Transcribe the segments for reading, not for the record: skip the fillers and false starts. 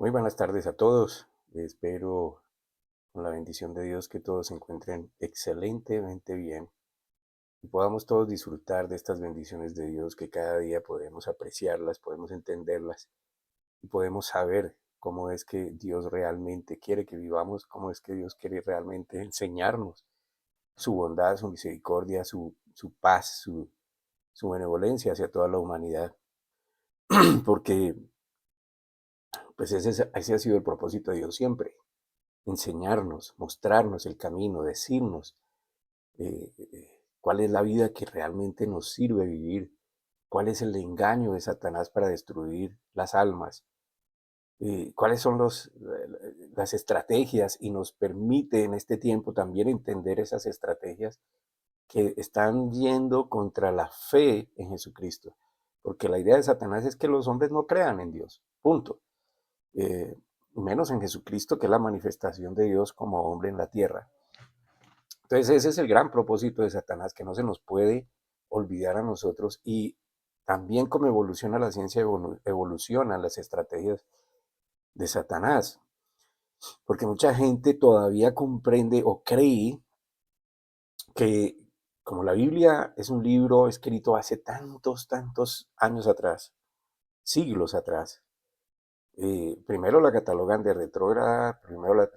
Muy buenas tardes a todos. Espero con la bendición de Dios que todos se encuentren excelentemente bien y podamos todos disfrutar de estas bendiciones de Dios que cada día podemos apreciarlas, podemos entenderlas y podemos saber cómo es que Dios realmente quiere que vivamos, cómo es que Dios quiere realmente enseñarnos su bondad, su misericordia, su paz, su benevolencia hacia toda la humanidad. Porque pues ese ha sido el propósito de Dios siempre, enseñarnos, mostrarnos el camino, decirnos cuál es la vida que realmente nos sirve vivir, cuál es el engaño de Satanás para destruir las almas, cuáles son las estrategias y nos permite en este tiempo también entender esas estrategias que están yendo contra la fe en Jesucristo. Porque la idea de Satanás es que los hombres no crean en Dios, punto. Eh, Menos en Jesucristo, que es la manifestación de Dios como hombre en la tierra. Entonces ese es el gran propósito de Satanás, que no se nos puede olvidar a nosotros. Y también como evoluciona la ciencia, evolucionan las estrategias de Satanás, porque mucha gente todavía comprende o cree que como la Biblia es un libro escrito hace tantos años atrás, siglos atrás, primero la catalogan de retrógrada, primero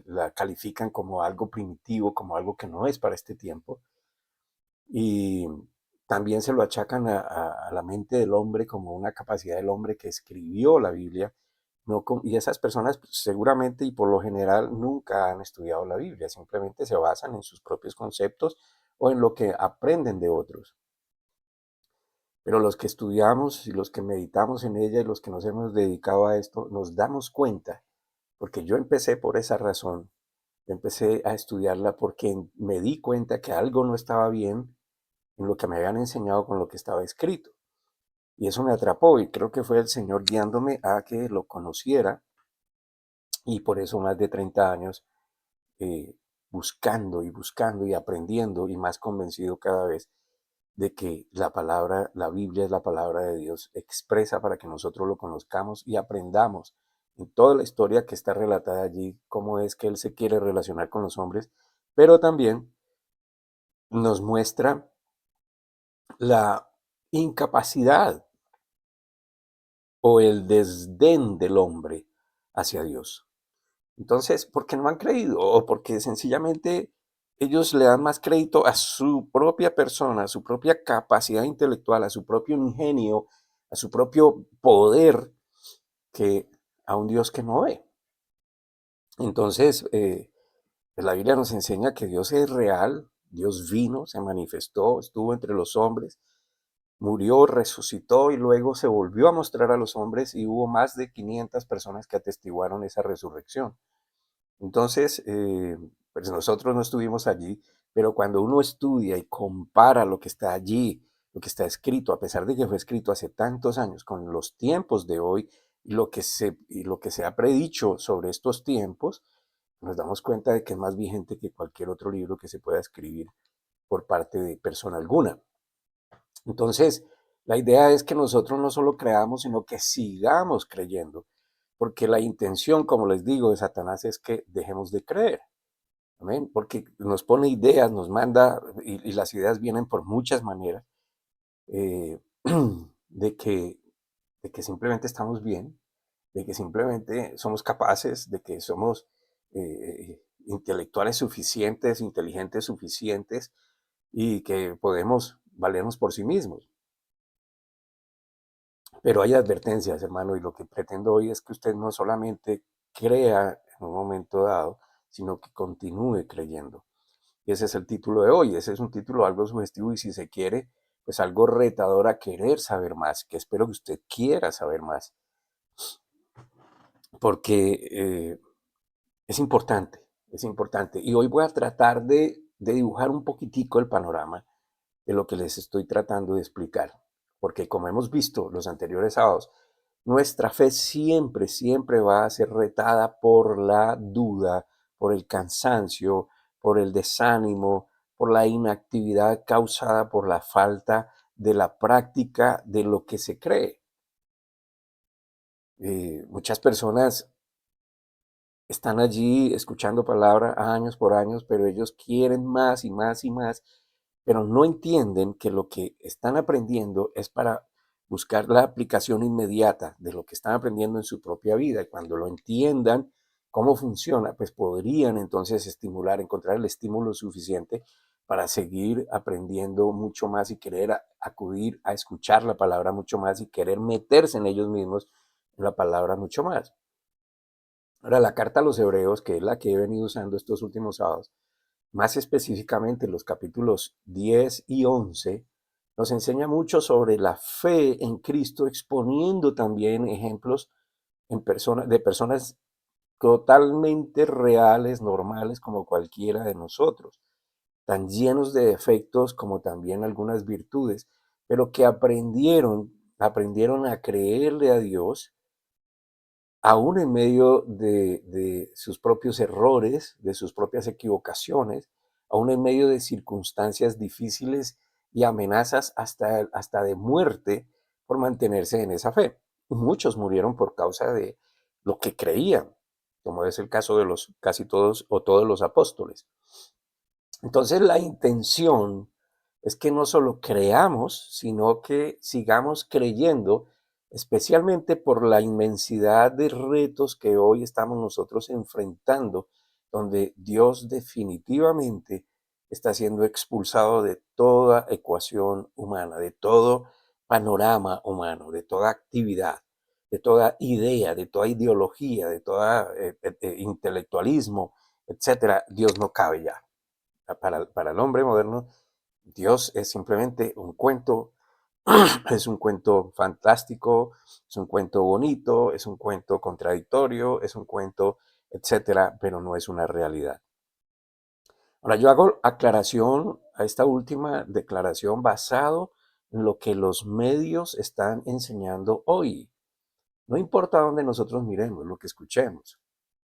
la califican como algo primitivo, como algo que no es para este tiempo, y también se lo achacan a la mente del hombre como una capacidad del hombre que escribió la Biblia. No, y esas personas pues, seguramente y por lo general nunca han estudiado la Biblia, simplemente se basan en sus propios conceptos o en lo que aprenden de otros. Pero los que estudiamos y los que meditamos en ella y los que nos hemos dedicado a esto, nos damos cuenta, porque yo empecé por esa razón, empecé a estudiarla porque me di cuenta que algo no estaba bien en lo que me habían enseñado con lo que estaba escrito. Y eso me atrapó y creo que fue el Señor guiándome a que lo conociera, y por eso más de 30 años eh, buscando y buscando y aprendiendo y más convencido cada vez de que la palabra, la Biblia es la palabra de Dios expresa para que nosotros lo conozcamos y aprendamos en toda la historia que está relatada allí, cómo es que Él se quiere relacionar con los hombres, pero también nos muestra la incapacidad o el desdén del hombre hacia Dios. Entonces, ¿por qué no han creído? O porque sencillamente ellos le dan más crédito a su propia persona, a su propia capacidad intelectual, a su propio ingenio, a su propio poder, que a un Dios que no ve. Entonces, pues la Biblia nos enseña que Dios es real, Dios vino, se manifestó, estuvo entre los hombres, murió, resucitó y luego se volvió a mostrar a los hombres y hubo más de 500 personas que atestiguaron esa resurrección. Entonces, pues nosotros no estuvimos allí, pero cuando uno estudia y compara lo que está allí, lo que está escrito, a pesar de que fue escrito hace tantos años, con los tiempos de hoy y lo que se ha predicho sobre estos tiempos, nos damos cuenta de que es más vigente que cualquier otro libro que se pueda escribir por parte de persona alguna. Entonces, la idea es que nosotros no solo creamos, sino que sigamos creyendo, porque la intención, como les digo, de Satanás es que dejemos de creer. Amén, porque nos pone ideas, nos manda, y las ideas vienen por muchas maneras, eh, de, que, de que simplemente estamos bien, de que simplemente somos capaces, de que somos intelectuales suficientes, inteligentes suficientes, y que podemos valernos por sí mismos. Pero hay advertencias, hermano, y lo que pretendo hoy es que usted no solamente crea en un momento dado, sino que continúe creyendo. Y ese es el título de hoy. Ese es un título algo sugestivo y, si se quiere, pues algo retador a querer saber más, que espero que usted quiera saber más, porque es importante, es importante. Y hoy voy a tratar de dibujar un poquitico el panorama de lo que les estoy tratando de explicar, porque como hemos visto los anteriores sábados, nuestra fe siempre va a ser retada por la duda, por el cansancio, por el desánimo, por la inactividad causada por la falta de la práctica de lo que se cree. Muchas personas están allí escuchando palabra años por años, pero ellos quieren más y más y más, pero no entienden que lo que están aprendiendo es para buscar la aplicación inmediata de lo que están aprendiendo en su propia vida. Y cuando lo entiendan cómo funciona, pues podrían entonces estimular, encontrar el estímulo suficiente para seguir aprendiendo mucho más y querer acudir a escuchar la palabra mucho más y querer meterse en ellos mismos en la palabra mucho más. Ahora, la carta a los hebreos, que es la que he venido usando estos últimos sábados, más específicamente los capítulos 10 y 11, nos enseña mucho sobre la fe en Cristo, exponiendo también ejemplos de personas totalmente reales, normales, como cualquiera de nosotros, tan llenos de defectos como también algunas virtudes, pero que aprendieron a creerle a Dios aún en medio de sus propios errores, de sus propias equivocaciones, aún en medio de circunstancias difíciles y amenazas hasta de muerte por mantenerse en esa fe. Muchos murieron por causa de lo que creían, como es el caso de los casi todos o todos los apóstoles. Entonces la intención es que no solo creamos, sino que sigamos creyendo, especialmente por la inmensidad de retos que hoy estamos nosotros enfrentando, donde Dios definitivamente está siendo expulsado de toda ecuación humana, de todo panorama humano, de toda actividad, de toda idea, de toda ideología, de toda intelectualismo, etcétera. Dios no cabe ya. Para el hombre moderno, Dios es simplemente un cuento, es un cuento fantástico, es un cuento bonito, es un cuento contradictorio, es un cuento, etcétera, pero no es una realidad. Ahora, yo hago aclaración a esta última declaración basado en lo que los medios están enseñando hoy. No importa dónde nosotros miremos, lo que escuchemos.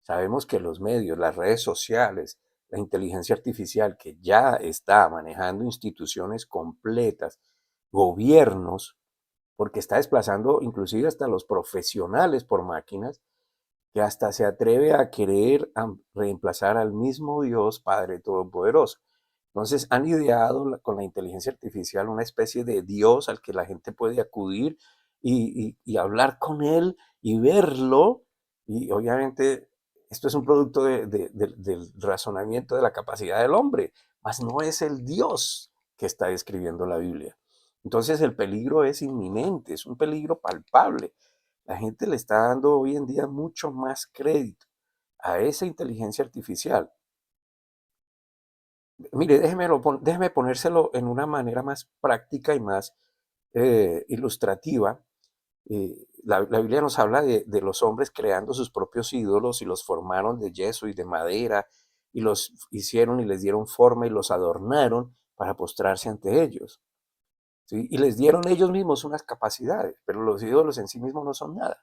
Sabemos que los medios, las redes sociales, la inteligencia artificial que ya está manejando instituciones completas, gobiernos, porque está desplazando inclusive hasta los profesionales por máquinas, que hasta se atreve a querer reemplazar al mismo Dios Padre Todopoderoso. Entonces han ideado con la inteligencia artificial una especie de Dios al que la gente puede acudir y hablar con él y verlo. Y obviamente esto es un producto del razonamiento de la capacidad del hombre, mas no es el Dios que está describiendo la Biblia. Entonces el peligro es inminente, es un peligro palpable. La gente le está dando hoy en día mucho más crédito a esa inteligencia artificial. Mire, déjeme ponérselo en una manera más práctica y más ilustrativa. La Biblia nos habla de los hombres creando sus propios ídolos y los formaron de yeso y de madera y los hicieron y les dieron forma y los adornaron para postrarse ante ellos. ¿Sí? Y les dieron ellos mismos unas capacidades, pero los ídolos en sí mismos no son nada.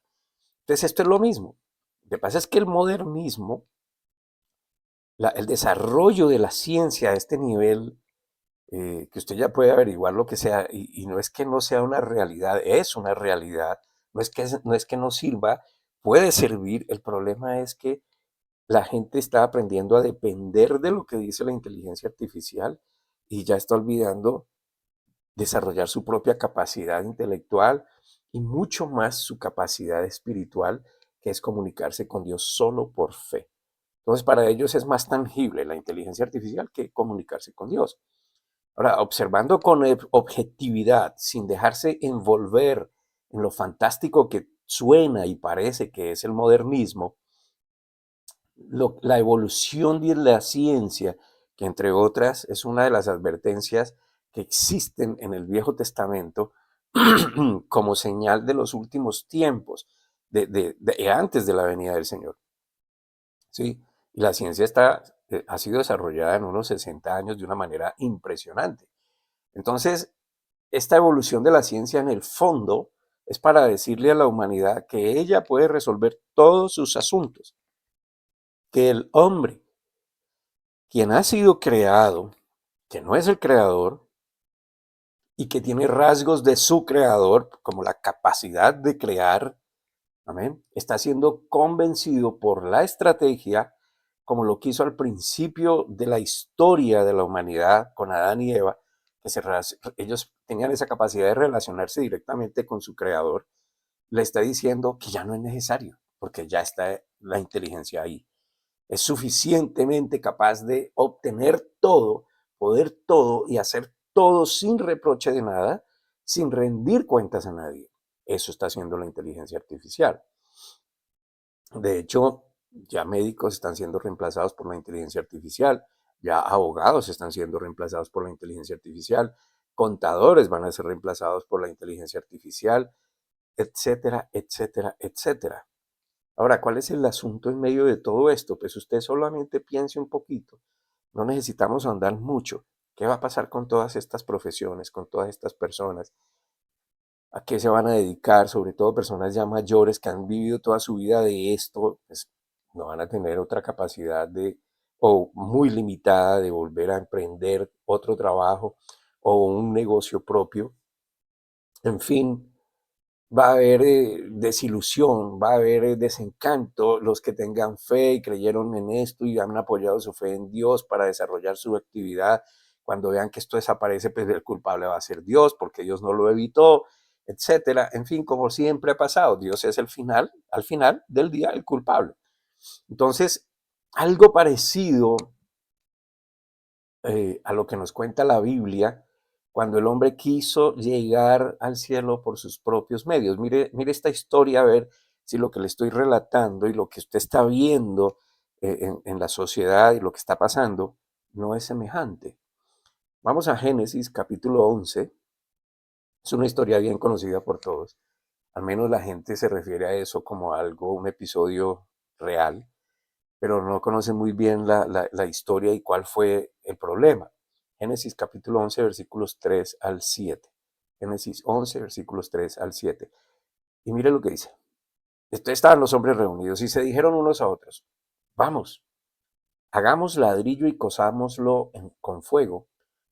Entonces esto es lo mismo. Lo que pasa es que el modernismo, el desarrollo de la ciencia a este nivel, que usted ya puede averiguar lo que sea, y no es que no sea una realidad, es una realidad, no es que no sirva, puede servir, el problema es que la gente está aprendiendo a depender de lo que dice la inteligencia artificial y ya está olvidando desarrollar su propia capacidad intelectual y mucho más su capacidad espiritual, que es comunicarse con Dios solo por fe. Entonces, para ellos es más tangible la inteligencia artificial que comunicarse con Dios. Ahora, observando con objetividad, sin dejarse envolver en lo fantástico que suena y parece que es el modernismo, la evolución de la ciencia, que entre otras es una de las advertencias que existen en el Viejo Testamento como señal de los últimos tiempos, antes de la venida del Señor. ¿Sí? Y la ciencia ha sido desarrollada en unos 60 años de una manera impresionante. Entonces, esta evolución de la ciencia en el fondo es para decirle a la humanidad que ella puede resolver todos sus asuntos, que el hombre, quien ha sido creado, que no es el creador y que tiene rasgos de su creador, como la capacidad de crear, Amén. Está siendo convencido por la estrategia, como lo quiso al principio de la historia de la humanidad con Adán y Eva, que ellos tenían esa capacidad de relacionarse directamente con su creador. Le está diciendo que ya no es necesario, porque ya está la inteligencia ahí. Es suficientemente capaz de obtener todo, poder todo y hacer todo sin reproche de nada, sin rendir cuentas a nadie. Eso está haciendo la inteligencia artificial. De hecho, ya médicos están siendo reemplazados por la inteligencia artificial, ya abogados están siendo reemplazados por la inteligencia artificial, contadores van a ser reemplazados por la inteligencia artificial, etcétera, etcétera, etcétera. Ahora, ¿cuál es el asunto en medio de todo esto? Pues usted solamente piense un poquito. No necesitamos andar mucho. ¿Qué va a pasar con todas estas profesiones, con todas estas personas? ¿A qué se van a dedicar? Sobre todo personas ya mayores que han vivido toda su vida de esto, pues no van a tener otra capacidad o muy limitada de volver a emprender otro trabajo o un negocio propio. En fin, va a haber desilusión, va a haber desencanto. Los que tengan fe y creyeron en esto y han apoyado su fe en Dios para desarrollar su actividad, cuando vean que esto desaparece, pues el culpable va a ser Dios, porque Dios no lo evitó, etcétera. En fin, como siempre ha pasado, Dios es al final del día, el culpable. Entonces, algo parecido a lo que nos cuenta la Biblia, cuando el hombre quiso llegar al cielo por sus propios medios. Mire esta historia, a ver si lo que le estoy relatando y lo que usted está viendo en la sociedad y lo que está pasando no es semejante. Vamos a Génesis capítulo 11. Es una historia bien conocida por todos. Al menos la gente se refiere a eso como algo, un episodio real, pero no conocen muy bien la historia y cuál fue el problema. Génesis capítulo 11, versículos 3 al 7. Génesis 11, versículos 3 al 7. Y mire lo que dice. Estaban los hombres reunidos y se dijeron unos a otros, vamos, hagamos ladrillo y cosámoslo con fuego.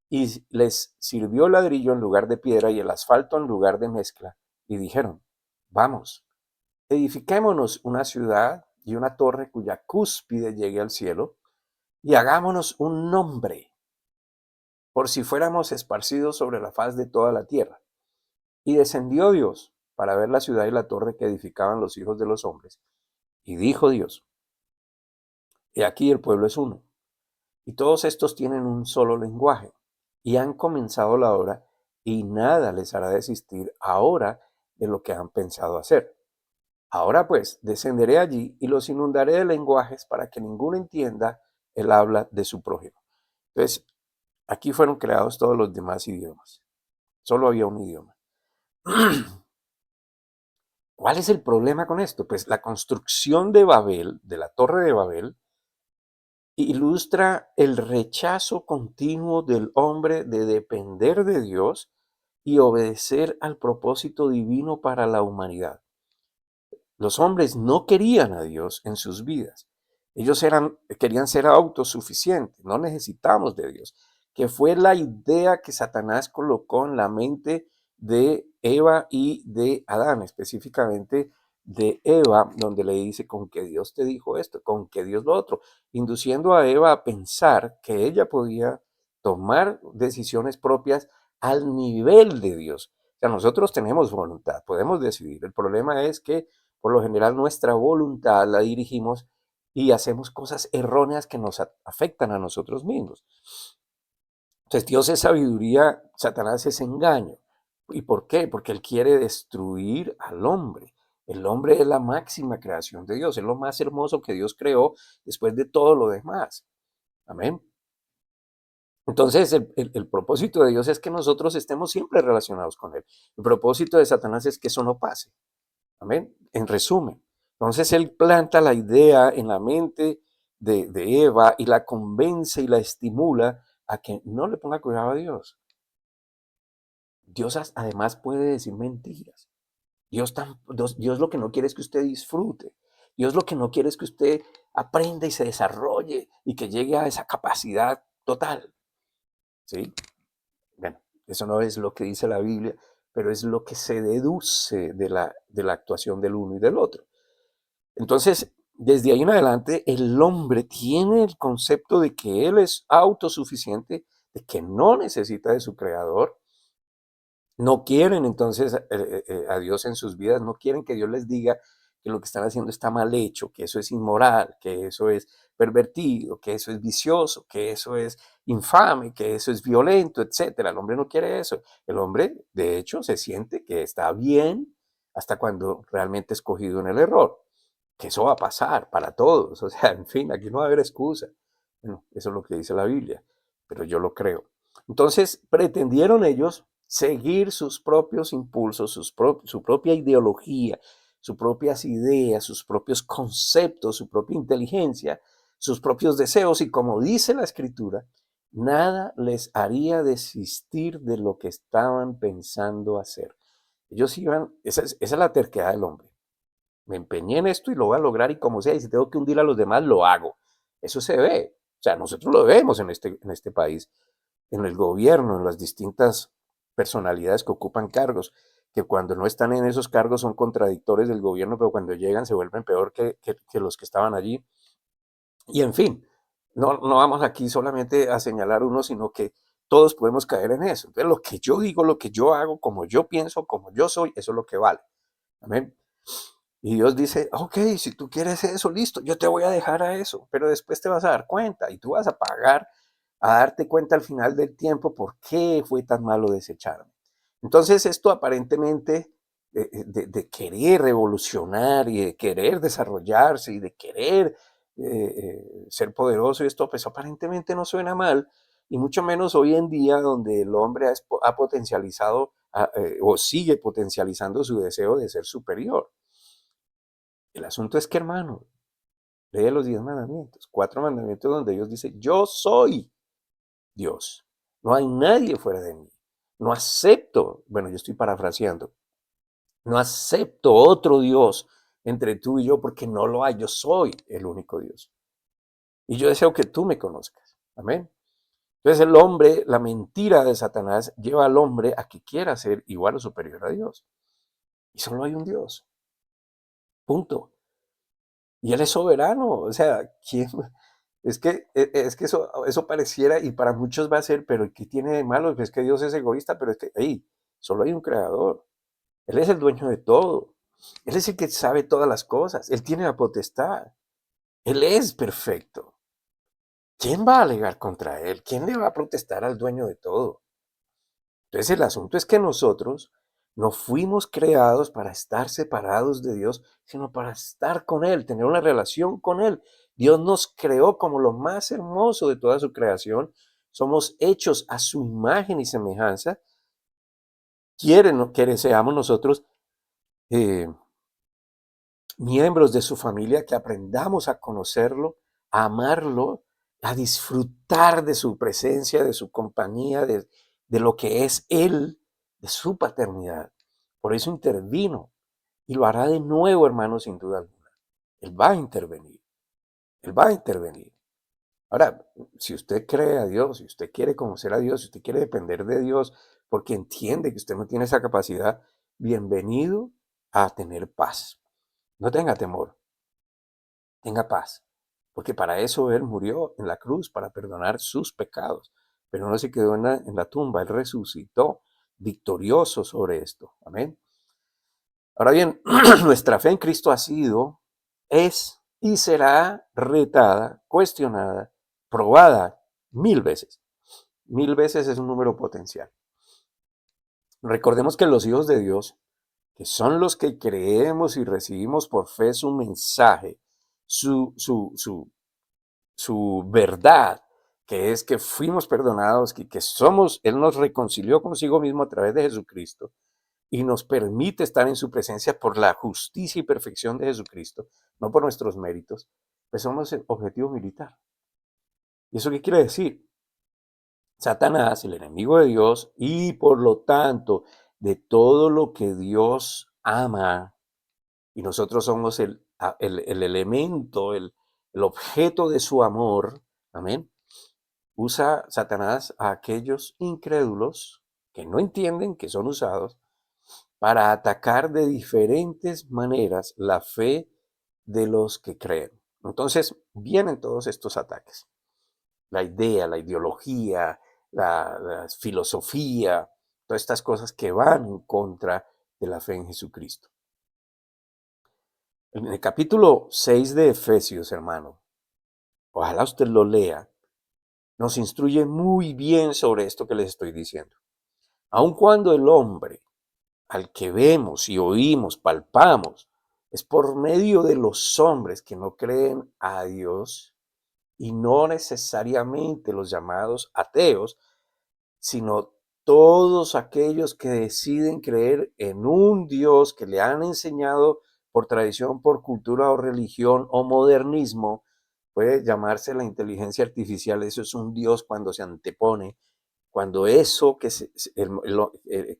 Y les sirvió ladrillo en lugar de piedra y el asfalto en lugar de mezcla. Y dijeron, vamos, edifiquémonos una ciudad y una torre cuya cúspide llegue al cielo y hagámonos un nombre, por si fuéramos esparcidos sobre la faz de toda la tierra. Y descendió Dios para ver la ciudad y la torre que edificaban los hijos de los hombres. Y dijo Dios, he aquí el pueblo es uno, y todos estos tienen un solo lenguaje, y han comenzado la obra, y nada les hará desistir ahora de lo que han pensado hacer. Ahora pues, descenderé allí y los inundaré de lenguajes para que ninguno entienda el habla de su prójimo. Entonces, aquí fueron creados todos los demás idiomas. Solo había un idioma. ¿Cuál es el problema con esto? Pues la construcción de Babel, de la Torre de Babel, ilustra el rechazo continuo del hombre de depender de Dios y obedecer al propósito divino para la humanidad. Los hombres no querían a Dios en sus vidas. Ellos querían ser autosuficientes, no necesitamos de Dios, que fue la idea que Satanás colocó en la mente de Eva y de Adán, específicamente de Eva, donde le dice con que Dios te dijo esto, con que Dios lo otro, induciendo a Eva a pensar que ella podía tomar decisiones propias al nivel de Dios. O sea, nosotros tenemos voluntad, podemos decidir. El problema es que por lo general nuestra voluntad la dirigimos y hacemos cosas erróneas que nos afectan a nosotros mismos. Entonces Dios es sabiduría, Satanás es engaño. ¿Y por qué? Porque él quiere destruir al hombre. El hombre es la máxima creación de Dios, es lo más hermoso que Dios creó después de todo lo demás. Amén. Entonces, el propósito de Dios es que nosotros estemos siempre relacionados con Él. El propósito de Satanás es que eso no pase. Amén. En resumen, entonces él planta la idea en la mente de Eva y la convence y la estimula a que no le ponga cuidado a Dios. Dios además puede decir mentiras. Dios lo que no quiere es que usted disfrute. Dios lo que no quiere es que usted aprenda y se desarrolle y que llegue a esa capacidad total. ¿Sí? Bueno, eso no es lo que dice la Biblia, pero es lo que se deduce de la actuación del uno y del otro. Entonces, desde ahí en adelante, el hombre tiene el concepto de que él es autosuficiente, de que no necesita de su creador. No quieren entonces a Dios en sus vidas, no quieren que Dios les diga que lo que están haciendo está mal hecho, que eso es inmoral, que eso es pervertido, que eso es vicioso, que eso es infame, que eso es violento, etcétera. El hombre no quiere eso. El hombre, de hecho, se siente que está bien hasta cuando realmente es cogido en el error, que eso va a pasar para todos. O sea, en fin, aquí no va a haber excusa. Bueno, eso es lo que dice la Biblia, pero yo lo creo. Entonces, pretendieron ellos seguir sus propios impulsos, su propia ideología, sus propias ideas, sus propios conceptos, su propia inteligencia, sus propios deseos, y como dice la Escritura, nada les haría desistir de lo que estaban pensando hacer. Ellos iban, esa es la terquedad del hombre. Me empeñé en esto y lo voy a lograr y como sea, y si tengo que hundir a los demás, lo hago. Eso se ve. O sea, nosotros lo vemos en este país, en el gobierno, en las distintas personalidades que ocupan cargos, que cuando no están en esos cargos son contradictores del gobierno, pero cuando llegan se vuelven peor que los que estaban allí. Y en fin, no vamos aquí solamente a señalar uno, sino que todos podemos caer en eso. Entonces, lo que yo digo, lo que yo hago, como yo pienso, como yo soy, eso es lo que vale. Amén. Y Dios dice, ok, si tú quieres eso, listo, yo te voy a dejar a eso, pero después te vas a dar cuenta y tú vas a pagar, a darte cuenta al final del tiempo por qué fue tan malo desecharme. Entonces esto aparentemente de querer revolucionar y de querer desarrollarse y de querer ser poderoso y esto, pues aparentemente no suena mal, y mucho menos hoy en día donde el hombre ha potencializado o sigue potencializando su deseo de ser superior. El asunto es que, hermano, lee los 10 mandamientos, 4 mandamientos donde Dios dice, yo soy Dios, no hay nadie fuera de mí, no acepto, bueno, yo estoy parafraseando, no acepto otro Dios entre tú y yo porque no lo hay, yo soy el único Dios. Y yo deseo que tú me conozcas, amén. Entonces el hombre, la mentira de Satanás lleva al hombre a que quiera ser igual o superior a Dios. Y solo hay un Dios, punto. Y Él es soberano, o sea, ¿quién? Es que eso pareciera, y para muchos va a ser, pero ¿qué tiene de malo? Es que Dios es egoísta, pero es que, hey, solo hay un creador. Él es el dueño de todo. Él es el que sabe todas las cosas. Él tiene la potestad. Él es perfecto. ¿Quién va a alegar contra él? ¿Quién le va a protestar al dueño de todo? Entonces el asunto es que nosotros no fuimos creados para estar separados de Dios, sino para estar con Él, tener una relación con Él. Dios nos creó como lo más hermoso de toda su creación. Somos hechos a su imagen y semejanza. Que seamos nosotros eh, miembros de su familia, que aprendamos a conocerlo, a amarlo, a disfrutar de su presencia, de su compañía, de lo que es Él, de su paternidad. Por eso intervino y lo hará de nuevo, hermano, sin duda alguna. Él va a intervenir, Él va a intervenir. Ahora, si usted cree a Dios, si usted quiere conocer a Dios, si usted quiere depender de Dios, porque entiende que usted no tiene esa capacidad, bienvenido a tener paz. No tenga temor, tenga paz, porque para eso Él murió en la cruz, para perdonar sus pecados. Pero no se quedó en la tumba, Él resucitó victorioso sobre esto. Amén. Ahora bien, nuestra fe en Cristo ha sido, es y será retada, cuestionada, probada 1000 veces. 1000 veces es un número potencial. Recordemos que los hijos de Dios, que son los que creemos y recibimos por fe su mensaje, su verdad, que es que fuimos perdonados, que somos, Él nos reconcilió consigo mismo a través de Jesucristo y nos permite estar en su presencia por la justicia y perfección de Jesucristo, no por nuestros méritos, pues somos el objetivo militar. ¿Y eso qué quiere decir? Satanás, el enemigo de Dios, y por lo tanto de todo lo que Dios ama, y nosotros somos el elemento, el objeto de su amor, amén, usa Satanás a aquellos incrédulos que no entienden que son usados para atacar de diferentes maneras la fe de los que creen. Entonces vienen todos estos ataques. La idea, la ideología, la filosofía, todas estas cosas que van en contra de la fe en Jesucristo. En el capítulo 6 de Efesios, hermano, ojalá usted lo lea, nos instruye muy bien sobre esto que les estoy diciendo. Aun cuando el hombre al que vemos y oímos, palpamos, es por medio de los hombres que no creen a Dios y no necesariamente los llamados ateos, sino todos aquellos que deciden creer en un Dios que le han enseñado por tradición, por cultura o religión o modernismo. Puede llamarse la inteligencia artificial, eso es un Dios cuando se antepone, cuando eso que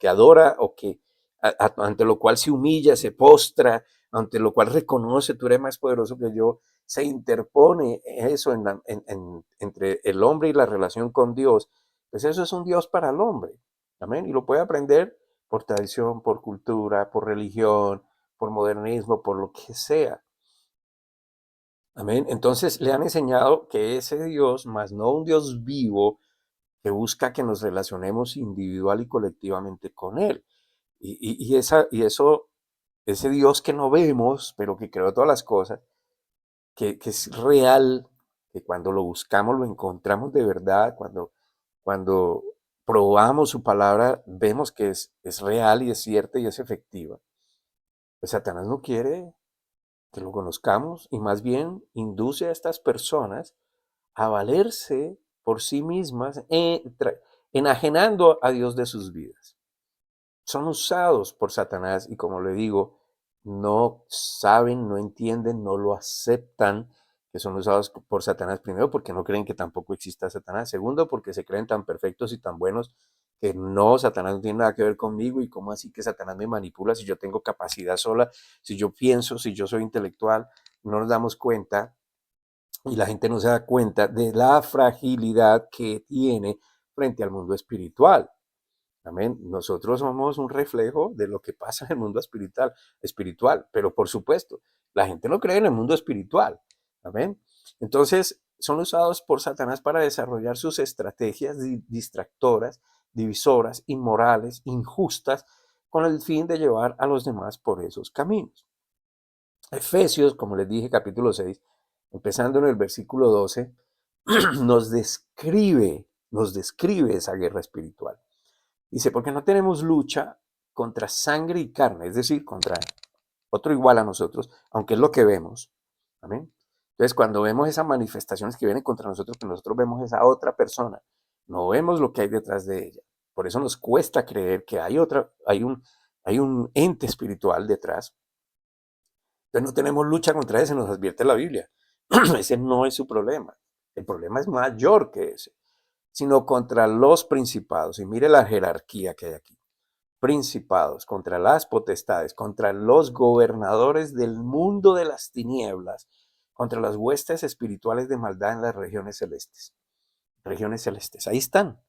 adora o que ante lo cual se humilla, se postra, ante lo cual reconoce, tú eres más poderoso que yo, se interpone eso entre el hombre y la relación con Dios, pues eso es un Dios para el hombre. Amén. Y lo puede aprender por tradición, por cultura, por religión, por modernismo, por lo que sea. Amén. Entonces le han enseñado que ese Dios, más no un Dios vivo, que busca que nos relacionemos individual y colectivamente con Él. Ese Dios que no vemos, pero que creó todas las cosas, que es real, que cuando lo buscamos lo encontramos de verdad, cuando probamos su palabra, vemos que es real y es cierta y es efectiva. Pues Satanás no quiere que lo conozcamos y más bien induce a estas personas a valerse por sí mismas, enajenando a Dios de sus vidas. Son usados por Satanás y como le digo, no saben, no entienden, no lo aceptan que son usados por Satanás, primero porque no creen que tampoco exista Satanás, segundo porque se creen tan perfectos y tan buenos que no, Satanás no tiene nada que ver conmigo y cómo así que Satanás me manipula si yo tengo capacidad sola, si yo pienso, si yo soy intelectual, no nos damos cuenta y la gente no se da cuenta de la fragilidad que tiene frente al mundo espiritual. Amén. Nosotros somos un reflejo de lo que pasa en el mundo espiritual, pero por supuesto, la gente no cree en el mundo espiritual. Amén. Entonces, son usados por Satanás para desarrollar sus estrategias distractoras, divisoras, inmorales, injustas, con el fin de llevar a los demás por esos caminos. Efesios, como les dije, capítulo 6, empezando en el versículo 12, nos describe esa guerra espiritual. Dice, porque no tenemos lucha contra sangre y carne, es decir, contra otro igual a nosotros, aunque es lo que vemos. Amén. Entonces, cuando vemos esas manifestaciones que vienen contra nosotros, que nosotros vemos esa otra persona, no vemos lo que hay detrás de ella. Por eso nos cuesta creer que hay un ente espiritual detrás. Entonces no tenemos lucha contra ese, nos advierte la Biblia. Ese no es su problema. El problema es mayor que ese, sino contra los principados. Y mire la jerarquía que hay aquí. Principados, contra las potestades, contra los gobernadores del mundo de las tinieblas, contra las huestes espirituales de maldad en las regiones celestes. Regiones celestes, ahí están.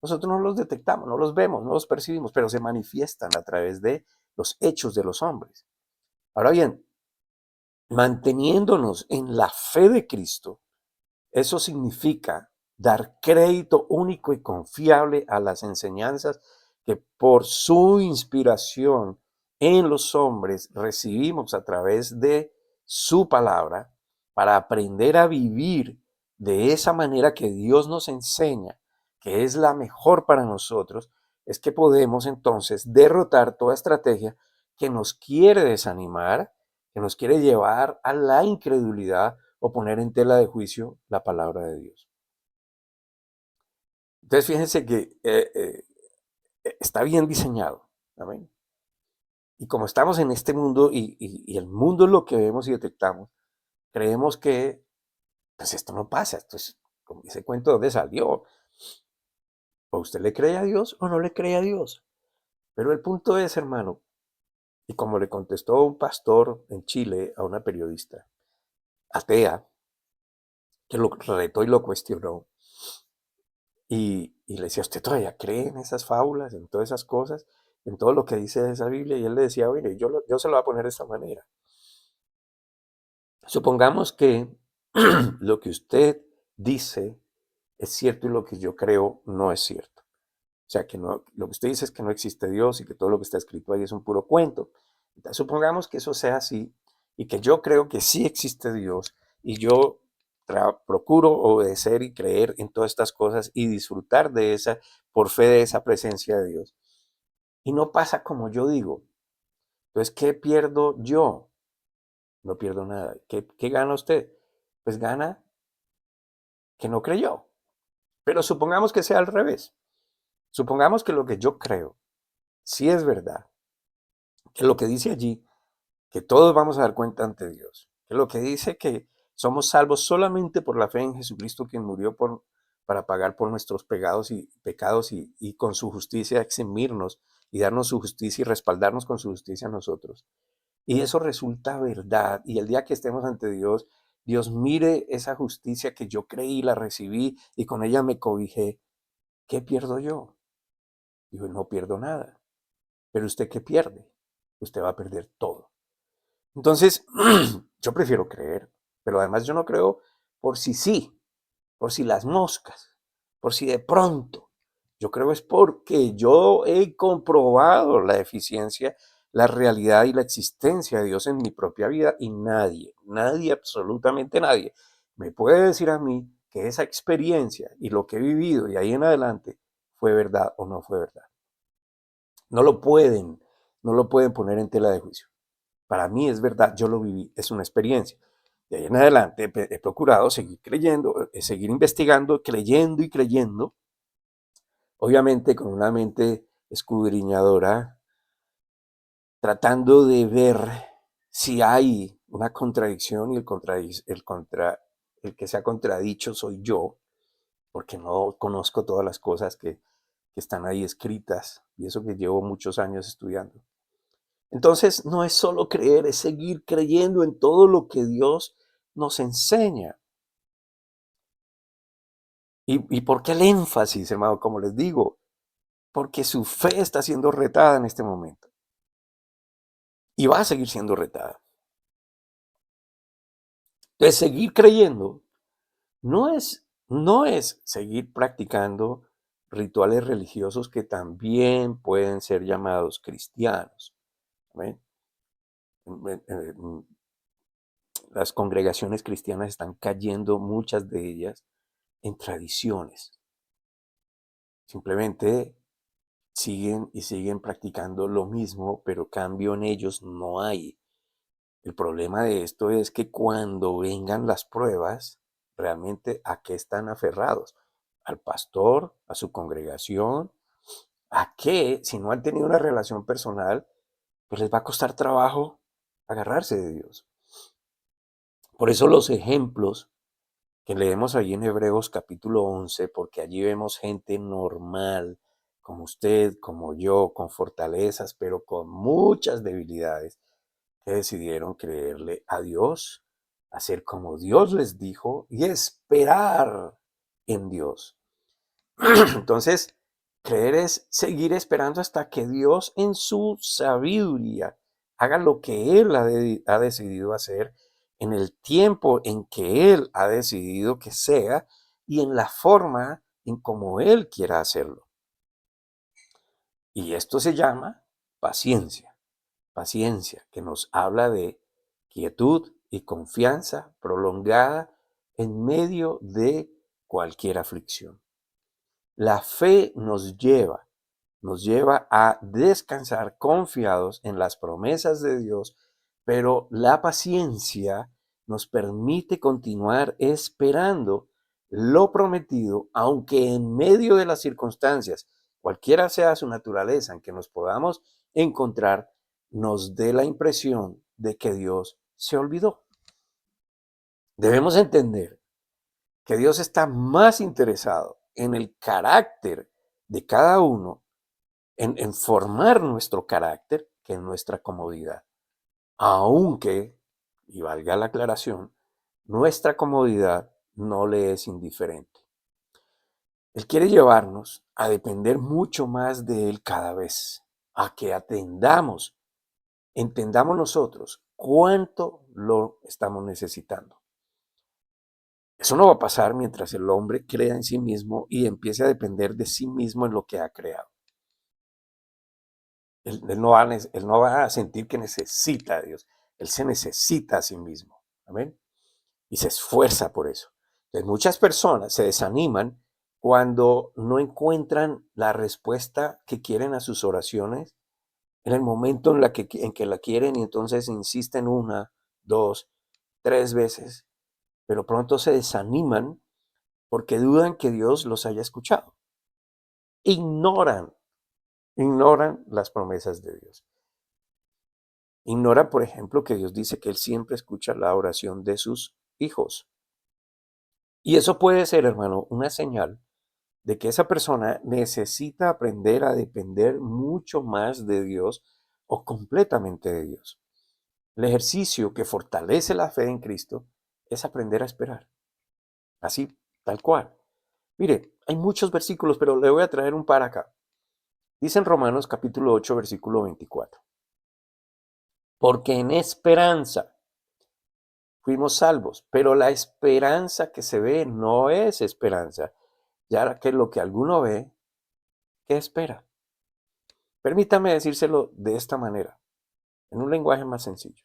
Nosotros no los detectamos, no los vemos, no los percibimos, pero se manifiestan a través de los hechos de los hombres. Ahora bien, manteniéndonos en la fe de Cristo, eso significa dar crédito único y confiable a las enseñanzas que por su inspiración en los hombres recibimos a través de su palabra para aprender a vivir de esa manera que Dios nos enseña, que es la mejor para nosotros, es que podemos entonces derrotar toda estrategia que nos quiere desanimar, que nos quiere llevar a la incredulidad o poner en tela de juicio la palabra de Dios. Entonces fíjense que está bien diseñado. ¿Amén? Y como estamos en este mundo y el mundo es lo que vemos y detectamos, creemos que pues esto no pasa, esto es como ese cuento de dónde salió. O usted le cree a Dios o no le cree a Dios. Pero el punto es, hermano, y como le contestó un pastor en Chile a una periodista atea, que lo retó y lo cuestionó, y le decía, ¿usted todavía cree en esas fábulas, en todas esas cosas? en todo lo que dice esa Biblia, y él le decía, mire, yo se lo voy a poner de esta manera. Supongamos que lo que usted dice es cierto y lo que yo creo no es cierto. O sea, que no, lo que usted dice es que no existe Dios y que todo lo que está escrito ahí es un puro cuento. Entonces, supongamos que eso sea así y que yo creo que sí existe Dios y yo procuro obedecer y creer en todas estas cosas y disfrutar de esa, por fe de esa presencia de Dios. Y no pasa como yo digo. Entonces, ¿qué pierdo yo? No pierdo nada. ¿Qué gana usted? Pues gana que no creyó. Pero supongamos que sea al revés. Supongamos que lo que yo creo sí es verdad, que lo que dice allí, que todos vamos a dar cuenta ante Dios, que lo que dice que somos salvos solamente por la fe en Jesucristo, quien murió para pagar por nuestros pecados y con su justicia eximirnos y darnos su justicia y respaldarnos con su justicia a nosotros. Y eso resulta verdad. Y el día que estemos ante Dios, Dios mire esa justicia que yo creí, la recibí y con ella me cobijé. ¿Qué pierdo yo? Digo, no pierdo nada. Pero ¿usted qué pierde? Usted va a perder todo. Entonces, yo prefiero creer, pero además yo no creo por si sí, por si las moscas, por si de pronto. Yo creo es porque yo he comprobado la eficiencia, la realidad y la existencia de Dios en mi propia vida y nadie, absolutamente nadie, me puede decir a mí que esa experiencia y lo que he vivido y ahí en adelante fue verdad o no fue verdad. No lo pueden, no lo pueden poner en tela de juicio. Para mí es verdad, yo lo viví, es una experiencia. De ahí en adelante he procurado seguir creyendo, seguir investigando, creyendo y creyendo, obviamente con una mente escudriñadora, tratando de ver si hay una contradicción y el que se ha contradicho soy yo, porque no conozco todas las cosas que están ahí escritas, y eso que llevo muchos años estudiando. Entonces, no es solo creer, es seguir creyendo en todo lo que Dios nos enseña. ¿Y por qué el énfasis, hermano? Como les digo, porque su fe está siendo retada en este momento y va a seguir siendo retada. Entonces, seguir creyendo no es seguir practicando rituales religiosos que también pueden ser llamados cristianos. ¿Ven? Las congregaciones cristianas están cayendo, muchas de ellas, en tradiciones. Simplemente siguen y siguen practicando lo mismo, pero cambio en ellos no hay. El problema de esto es que cuando vengan las pruebas, realmente a qué están aferrados. Al pastor, a su congregación, a qué, si no han tenido una relación personal, pues les va a costar trabajo agarrarse de Dios. Por eso los ejemplos que leemos allí en Hebreos capítulo 11, porque allí vemos gente normal, como usted, como yo, con fortalezas, pero con muchas debilidades, que decidieron creerle a Dios, hacer como Dios les dijo y esperar en Dios. Entonces, creer es seguir esperando hasta que Dios en su sabiduría haga lo que Él ha decidido hacer en el tiempo en que Él ha decidido que sea y en la forma en como Él quiera hacerlo. Y esto se llama paciencia. Paciencia, que nos habla de quietud y confianza prolongada en medio de cualquier aflicción. La fe nos lleva a descansar confiados en las promesas de Dios, pero la paciencia nos permite continuar esperando lo prometido, aunque en medio de las circunstancias, cualquiera sea su naturaleza en que nos podamos encontrar, nos dé la impresión de que Dios se olvidó. Debemos entender que Dios está más interesado en el carácter de cada uno, en formar nuestro carácter, que en nuestra comodidad. Aunque, y valga la aclaración, nuestra comodidad no le es indiferente. Él quiere llevarnos a depender mucho más de Él cada vez. a que entendamos nosotros cuánto lo estamos necesitando. Eso no va a pasar mientras el hombre crea en sí mismo y empiece a depender de sí mismo en lo que ha creado. Él no va a sentir que necesita a Dios. Él se necesita a sí mismo. Amén. Y se esfuerza por eso. Entonces, muchas personas se desaniman cuando no encuentran la respuesta que quieren a sus oraciones en el momento en que la quieren, y entonces insisten una, dos, tres veces, pero pronto se desaniman porque dudan que Dios los haya escuchado. Ignoran, ignoran las promesas de Dios. Ignoran, por ejemplo, que Dios dice que Él siempre escucha la oración de sus hijos. Y eso puede ser, hermano, una señal de que esa persona necesita aprender a depender mucho más de Dios o completamente de Dios. El ejercicio que fortalece la fe en Cristo es aprender a esperar. Así, tal cual. Mire, hay muchos versículos, pero le voy a traer un par acá. Dice en Romanos capítulo 8, versículo 24. Porque en esperanza fuimos salvos, pero la esperanza que se ve no es esperanza, ya que lo que alguno ve, ¿qué espera? Permítame decírselo de esta manera, en un lenguaje más sencillo.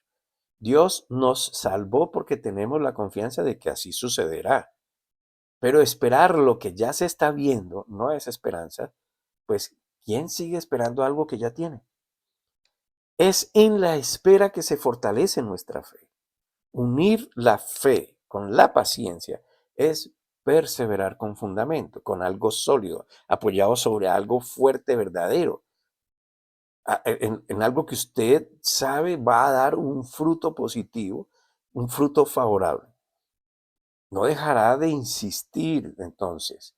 Dios nos salvó porque tenemos la confianza de que así sucederá. Pero esperar lo que ya se está viendo no es esperanza, pues ¿quién sigue esperando algo que ya tiene? Es en la espera que se fortalece nuestra fe. Unir la fe con la paciencia es perseverar con fundamento, con algo sólido, apoyado sobre algo fuerte, verdadero, en algo que usted sabe va a dar un fruto positivo, un fruto favorable. No dejará de insistir entonces,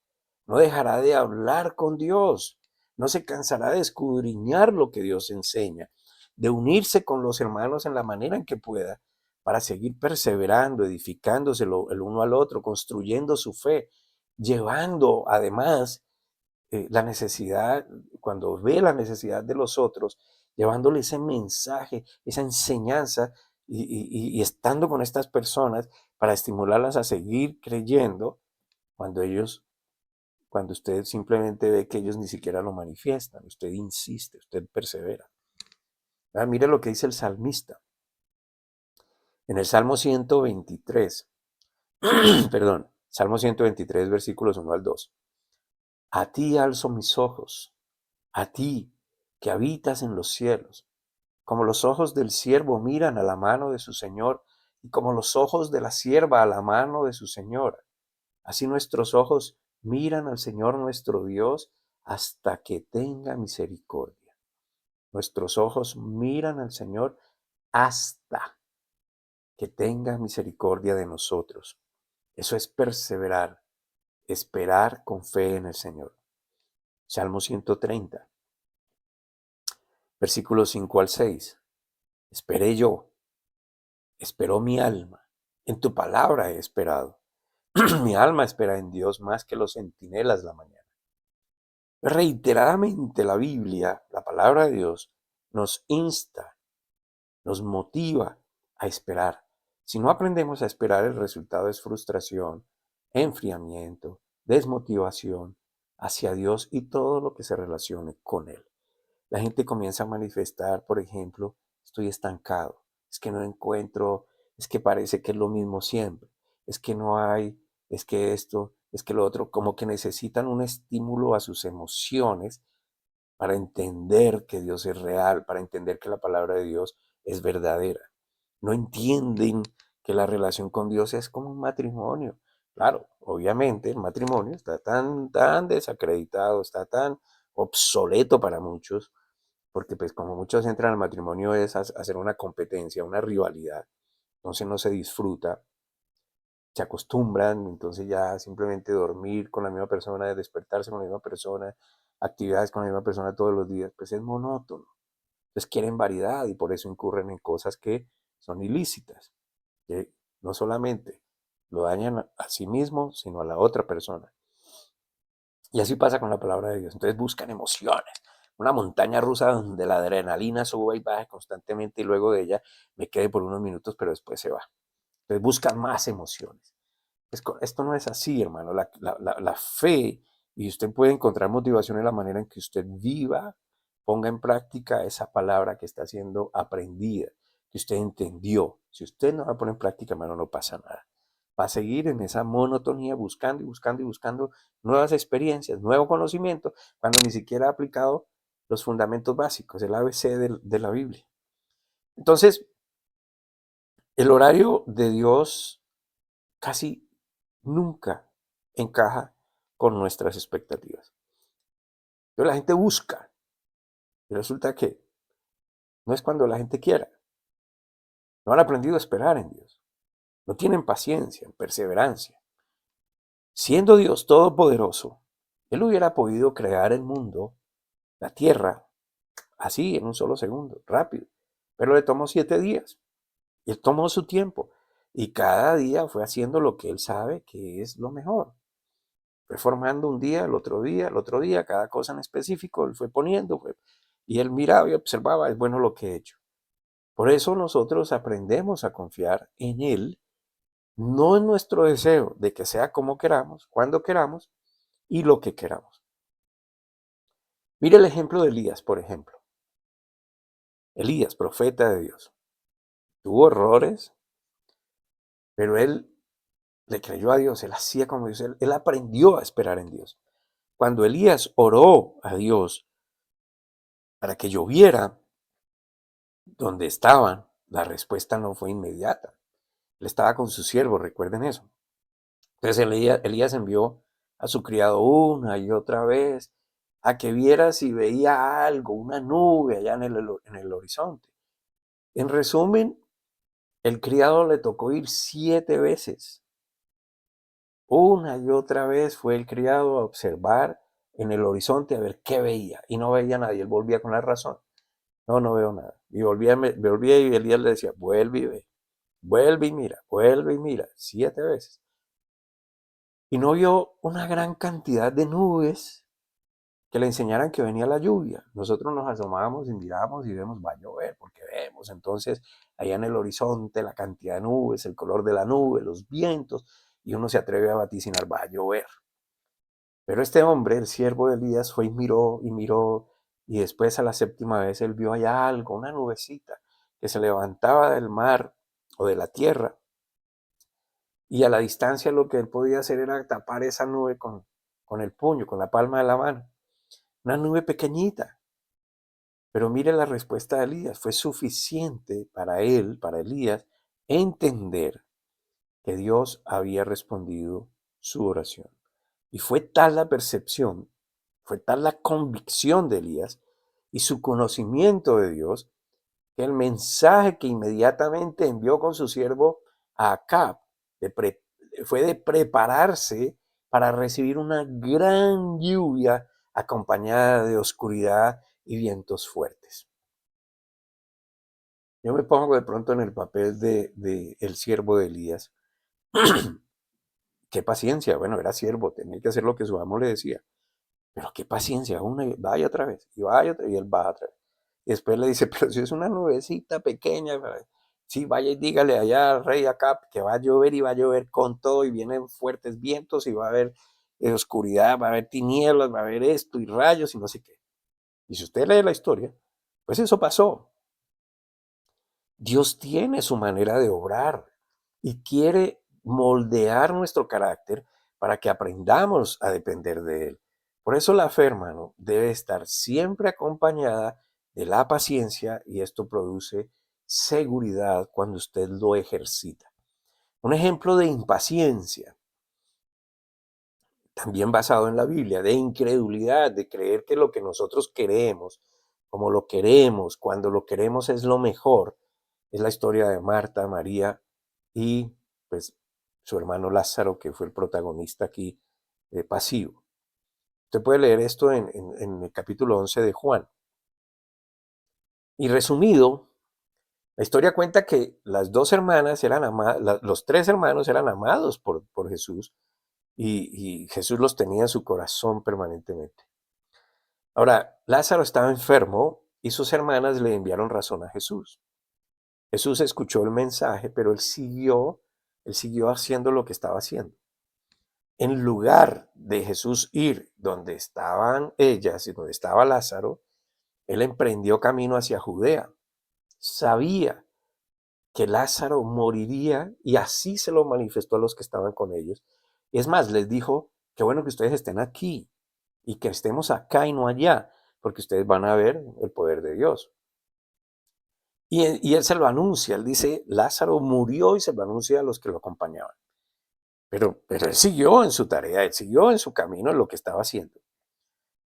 no dejará de hablar con Dios, no se cansará de escudriñar lo que Dios enseña, de unirse con los hermanos en la manera en que pueda para seguir perseverando, edificándose el uno al otro, construyendo su fe, llevando además la necesidad, cuando ve la necesidad de los otros, llevándole ese mensaje, esa enseñanza y estando con estas personas para estimularlas a seguir creyendo cuando usted simplemente ve que ellos ni siquiera lo manifiestan, usted insiste, usted persevera. Mire lo que dice el salmista en el Salmo 123, perdón, Salmo 123, versículos 1 al 2. A ti alzo mis ojos, a ti que habitas en los cielos, como los ojos del siervo miran a la mano de su Señor, y como los ojos de la sierva a la mano de su señora. Así nuestros ojos miran al Señor nuestro Dios hasta que tenga misericordia. Nuestros ojos miran al Señor hasta que tenga misericordia de nosotros. Eso es perseverar, esperar con fe en el Señor. Salmo 130, versículos 5 al 6. Esperé yo, esperó mi alma, en tu palabra he esperado. Mi alma espera en Dios más que los centinelas la mañana. Reiteradamente la Biblia, la palabra de Dios, nos insta, nos motiva a esperar. Si no aprendemos a esperar, el resultado es frustración, enfriamiento, desmotivación hacia Dios y todo lo que se relacione con Él. La gente comienza a manifestar, por ejemplo, estoy estancado, es que no encuentro, es que parece que es lo mismo siempre, es que no hay, es que esto, es que lo otro, como que necesitan un estímulo a sus emociones para entender que Dios es real, para entender que la palabra de Dios es verdadera. No entienden que la relación con Dios es como un matrimonio. Claro, obviamente el matrimonio está tan desacreditado, está tan obsoleto para muchos, porque pues como muchos entran al matrimonio es hacer una competencia, una rivalidad, entonces no se disfruta, se acostumbran, entonces ya simplemente dormir con la misma persona, despertarse con la misma persona, actividades con la misma persona todos los días, pues es monótono. Entonces quieren variedad y por eso incurren en cosas que son ilícitas, que no solamente lo dañan a sí mismo, sino a la otra persona. Y así pasa con la palabra de Dios. Entonces buscan emociones, una montaña rusa donde la adrenalina sube y baja constantemente y luego de ella me quede por unos minutos, pero después se va. Entonces buscan más emociones. Esto no es así, hermano. La fe, y usted puede encontrar motivación en la manera en que usted viva, ponga en práctica esa palabra que está siendo aprendida, que usted entendió. Si usted no la pone en práctica, hermano, no pasa nada. Va a seguir en esa monotonía buscando y buscando y buscando nuevas experiencias, nuevo conocimiento, cuando ni siquiera ha aplicado los fundamentos básicos, el ABC de la Biblia. Entonces, el horario de Dios casi nunca encaja con nuestras expectativas. Entonces la gente busca y resulta que no es cuando la gente quiera. No han aprendido a esperar en Dios. No tienen paciencia, perseverancia. Siendo Dios todopoderoso, Él hubiera podido crear el mundo, la tierra, así en un solo segundo, rápido. Pero le tomó 7 días. Y Él tomó su tiempo. Y cada día fue haciendo lo que Él sabe que es lo mejor. Fue formando un día, el otro día, cada cosa en específico, él fue poniendo, y él miraba y observaba, es bueno lo que he hecho. Por eso nosotros aprendemos a confiar en Él, no en nuestro deseo de que sea como queramos, cuando queramos y lo que queramos. Mire el ejemplo de Elías, por ejemplo. Elías, profeta de Dios, tuvo errores, pero él le creyó a Dios, él hacía como Dios, él aprendió a esperar en Dios. Cuando Elías oró a Dios para que lloviera, donde estaban, la respuesta no fue inmediata. Él estaba con su siervo, recuerden eso. Entonces Elías envió a su criado una y otra vez a que viera si veía algo, una nube allá en el horizonte. En resumen, el criado le tocó ir 7 veces. Una y otra vez fue el criado a observar en el horizonte a ver qué veía. Y no veía a nadie. Él volvía con la razón. No, no veo nada. Y volvía y Elías le decía, vuelve y ve. Vuelve y mira, 7 veces. Y no vio una gran cantidad de nubes que le enseñaran que venía la lluvia. Nosotros nos asomamos y miramos y vemos, va a llover, porque vemos entonces allá en el horizonte la cantidad de nubes, el color de la nube, los vientos, y uno se atreve a vaticinar, va a llover. Pero este hombre, el siervo de Elías, fue y miró, y después a la 7ª vez él vio allá algo, una nubecita que se levantaba del mar o de la tierra, y a la distancia lo que él podía hacer era tapar esa nube con el puño, con la palma de la mano. Una nube pequeñita. Pero mire la respuesta de Elías. Fue suficiente para él, para Elías, entender que Dios había respondido su oración. Y fue tal la percepción, fue tal la convicción de Elías y su conocimiento de Dios, que el mensaje que inmediatamente envió con su siervo a Acab fue de prepararse para recibir una gran lluvia acompañada de oscuridad y vientos fuertes. Yo me pongo de pronto en el papel de el siervo de Elías. Qué paciencia, bueno, era siervo, tenía que hacer lo que su amo le decía. Pero qué paciencia, una y vaya otra vez, y vaya otra vez, y él va otra vez. Y después le dice, pero si es una nubecita pequeña, sí, vaya y dígale allá al rey Acab que va a llover y va a llover con todo, y vienen fuertes vientos, y va a haber oscuridad, va a haber tinieblas, va a haber esto, y rayos, y no sé qué. Y si usted lee la historia, pues eso pasó. Dios tiene su manera de obrar y quiere moldear nuestro carácter para que aprendamos a depender de Él. Por eso la fe, hermano, debe estar siempre acompañada de la paciencia y esto produce seguridad cuando usted lo ejercita. Un ejemplo de impaciencia, también basado en la Biblia, de incredulidad, de creer que lo que nosotros queremos, como lo queremos, cuando lo queremos es lo mejor, es la historia de Marta, María y pues su hermano Lázaro, que fue el protagonista aquí pasivo. Usted puede leer esto en el capítulo 11 de Juan. Y resumido, la historia cuenta que las 2 hermanas eran amadas, los 3 hermanos eran amados por Jesús y Jesús los tenía en su corazón permanentemente. Ahora, Lázaro estaba enfermo y sus hermanas le enviaron razón a Jesús. Jesús escuchó el mensaje, pero él siguió haciendo lo que estaba haciendo. En lugar de Jesús ir donde estaban ellas y donde estaba Lázaro, él emprendió camino hacia Judea. Sabía que Lázaro moriría y así se lo manifestó a los que estaban con ellos. Y es más, les dijo, qué bueno que ustedes estén aquí y que estemos acá y no allá, porque ustedes van a ver el poder de Dios. Y él se lo anuncia, él dice, Lázaro murió y se lo anuncia a los que lo acompañaban. Pero él siguió en su tarea, él siguió en su camino, en lo que estaba haciendo.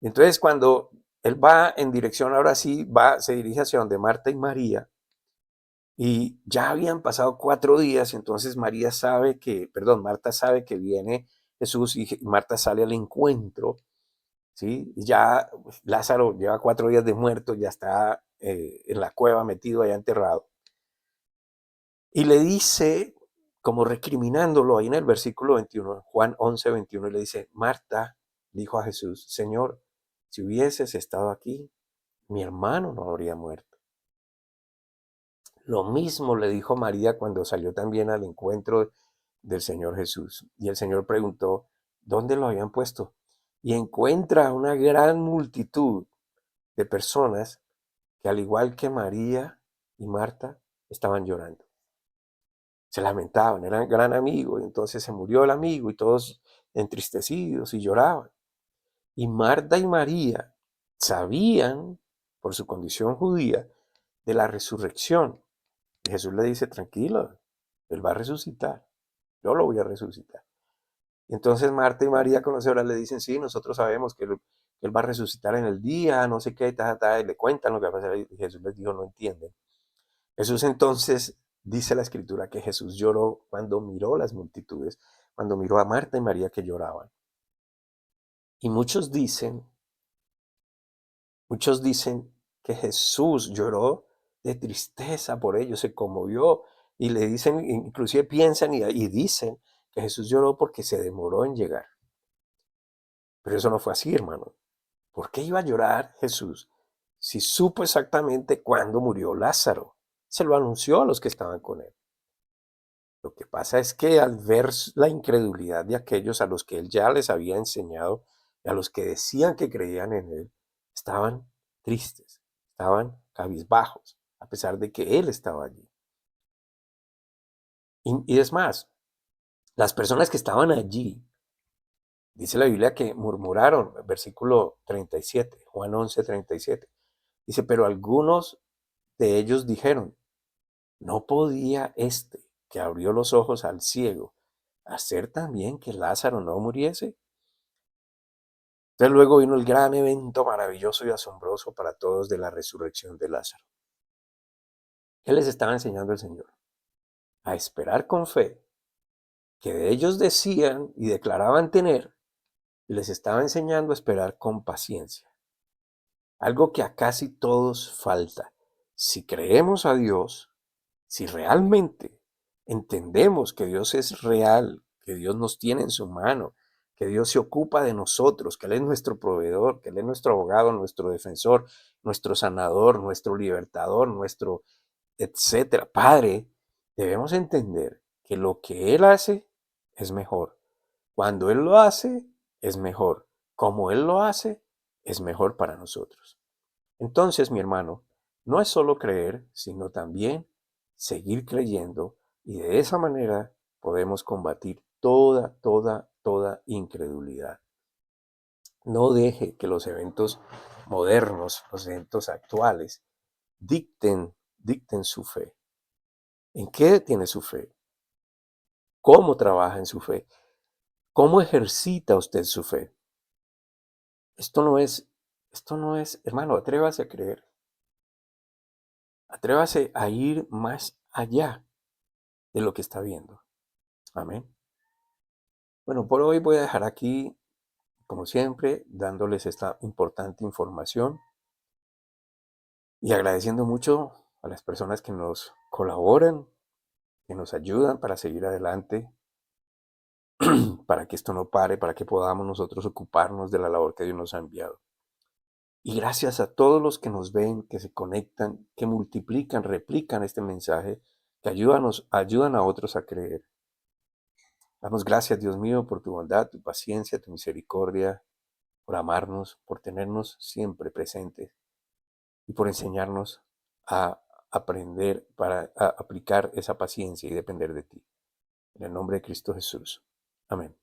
Entonces cuando él va en dirección, ahora sí, se dirige hacia donde Marta y María, y ya habían pasado 4 días, entonces Marta sabe que viene Jesús y Marta sale al encuentro, ¿sí? Y ya Lázaro lleva 4 días de muerto, ya está en la cueva metido allá enterrado. Y le dice, como recriminándolo ahí en el versículo 21, Juan 11:21, y le dice, Marta dijo a Jesús, Señor, si hubieses estado aquí, mi hermano no habría muerto. Lo mismo le dijo María cuando salió también al encuentro del Señor Jesús. Y el Señor preguntó, ¿dónde lo habían puesto? Y encuentra una gran multitud de personas que, al igual que María y Marta, estaban llorando. Se lamentaban, eran gran amigo, y entonces se murió el amigo y todos entristecidos y lloraban. Y Marta y María sabían, por su condición judía, de la resurrección. Y Jesús le dice, tranquilo, Él va a resucitar, yo lo voy a resucitar. Y entonces Marta y María, conocedoras, le dicen, sí, nosotros sabemos que él va a resucitar en el día, no sé qué, y le cuentan lo que va a pasar. Y Jesús les dijo, no entienden. Jesús entonces, dice la escritura, que Jesús lloró cuando miró las multitudes, cuando miró a Marta y María que lloraban. Y muchos dicen que Jesús lloró de tristeza por ellos, se conmovió y le dicen, inclusive piensan y dicen que Jesús lloró porque se demoró en llegar. Pero eso no fue así, hermano. ¿Por qué iba a llorar Jesús si supo exactamente cuándo murió Lázaro? Se lo anunció a los que estaban con él. Lo que pasa es que al ver la incredulidad de aquellos a los que él ya les había enseñado y a los que decían que creían en él, estaban tristes, estaban cabizbajos, a pesar de que él estaba allí. Y es más, las personas que estaban allí, dice la Biblia que murmuraron, versículo 37, Juan 11:37. Dice, pero algunos de ellos dijeron, ¿no podía este que abrió los ojos al ciego hacer también que Lázaro no muriese? Entonces luego vino el gran evento maravilloso y asombroso para todos de la resurrección de Lázaro. ¿Qué les estaba enseñando el Señor? A esperar con fe, que de ellos decían y declaraban tener, y les estaba enseñando a esperar con paciencia. Algo que a casi todos falta. Si creemos a Dios, si realmente entendemos que Dios es real, que Dios nos tiene en su mano, que Dios se ocupa de nosotros, que Él es nuestro proveedor, que Él es nuestro abogado, nuestro defensor, nuestro sanador, nuestro libertador, nuestro etcétera, Padre, debemos entender que lo que Él hace es mejor. Cuando Él lo hace, es mejor. Como Él lo hace, es mejor para nosotros. Entonces, mi hermano, no es solo creer, sino también seguir creyendo, y de esa manera podemos combatir toda incredulidad. No deje que los eventos modernos, los eventos actuales, dicten su fe. ¿En qué tiene su fe? ¿Cómo trabaja en su fe? ¿Cómo ejercita usted su fe? Esto no es, hermano, atrévase a creer. Atrévase a ir más allá de lo que está viendo. Amén. Bueno, por hoy voy a dejar aquí, como siempre, dándoles esta importante información y agradeciendo mucho a las personas que nos colaboran, que nos ayudan para seguir adelante, para que esto no pare, para que podamos nosotros ocuparnos de la labor que Dios nos ha enviado. Y gracias a todos los que nos ven, que se conectan, que multiplican, replican este mensaje, que ayudan a otros a creer. Damos gracias, Dios mío, por tu bondad, tu paciencia, tu misericordia, por amarnos, por tenernos siempre presentes y por enseñarnos a aprender para aplicar esa paciencia y depender de ti. En el nombre de Cristo Jesús. Amén.